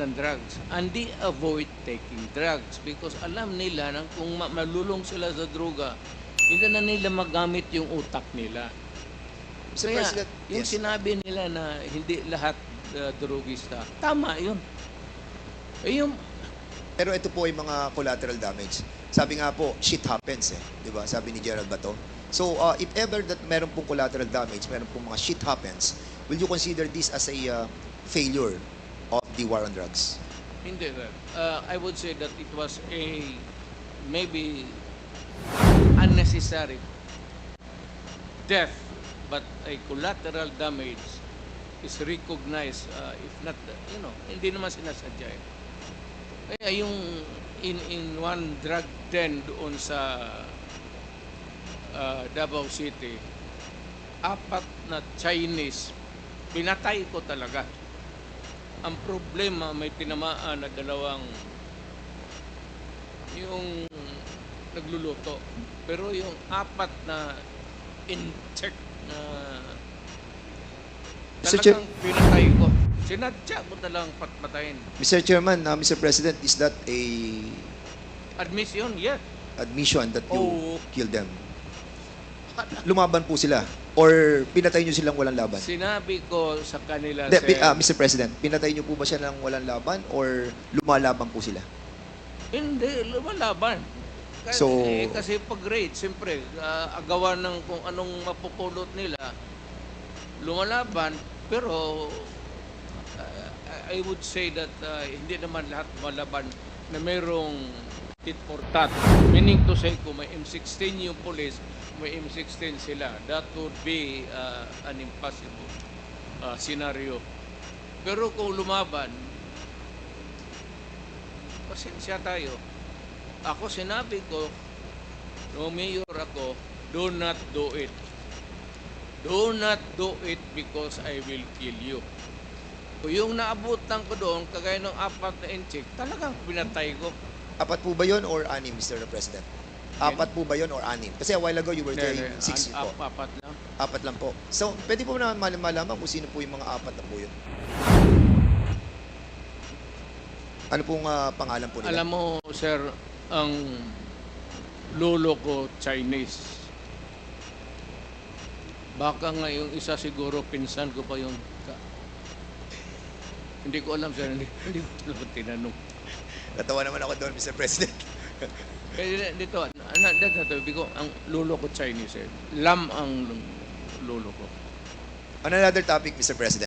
ng drugs and they avoid taking drugs because alam nila na kung malulong sila sa droga, hindi na nila magamit yung utak nila. Mr. Kaya President, yung yes. sinabi nila na hindi lahat drogista, tama yun. Eh yung Pero ito po ay mga collateral damage. Sabi nga po, shit happens eh. Di ba? Sabi ni Gerald Bato. So, if ever that meron pong collateral damage, meron pong mga shit happens, will you consider this as a failure of the war on drugs? hindi sir. I would say that it was a maybe unnecessary death, but a collateral damage is recognized if not, hindi naman sinasadya eh. Kaya yung in one drug den doon sa Davao City, 4 na Chinese, pinatay ko talaga. Ang problema, may tinamaan na 2 yung nagluluto. Pero yung 4 na in-check na talagang pinatay ko. Sinadya ko talang patpatayin. Mr. Chairman, Mr. President, is that a Admission, yes. admission that you Oh. killed them? Lumaban po sila? Or pinatay nyo silang walang laban? Sinabi ko sa kanila, Hindi, sir, Mr. President, pinatay nyo po ba siya ng walang laban or lumalaban po sila? hindi, lumalaban. Kasi, So- kasi pag raid, siyempre, agawan ng kung anong mapupulot nila, lumalaban, pero I would say that hindi naman lahat lumalaban na mayroong tit for tat. Meaning to say, kung may M16 yung police, may M16 sila, that would be an impossible scenario. Pero kung lumaban, pasensya tayo. Ako sinabi ko, no mayor ako, do not do it. Do not do it because I will kill you. Kung yung naabutan ko doon, kagaya ng 4 na inchik, talagang pinatay ko. 4 po ba yun or 6, Mr. President? 4 po ba yun or 6? Kasi a while ago you were saying 6 yun po. 4 lang. 4 lang po. So, pwede po na malaman kung sino po yung mga 4 na po yun. Ano pong pangalan po nila? Alam mo, sir, ang lolo ko Chinese. Baka nga yung isa siguro pinsan ko pa yung hindi ko alam, sir. Hindi ko alam tinanong. Natawa naman ako doon, Mr. President. Kaya dito, sabi ko, ang lolo ko Chinese eh. Lam ang lolo ko. On another topic, Mr. President.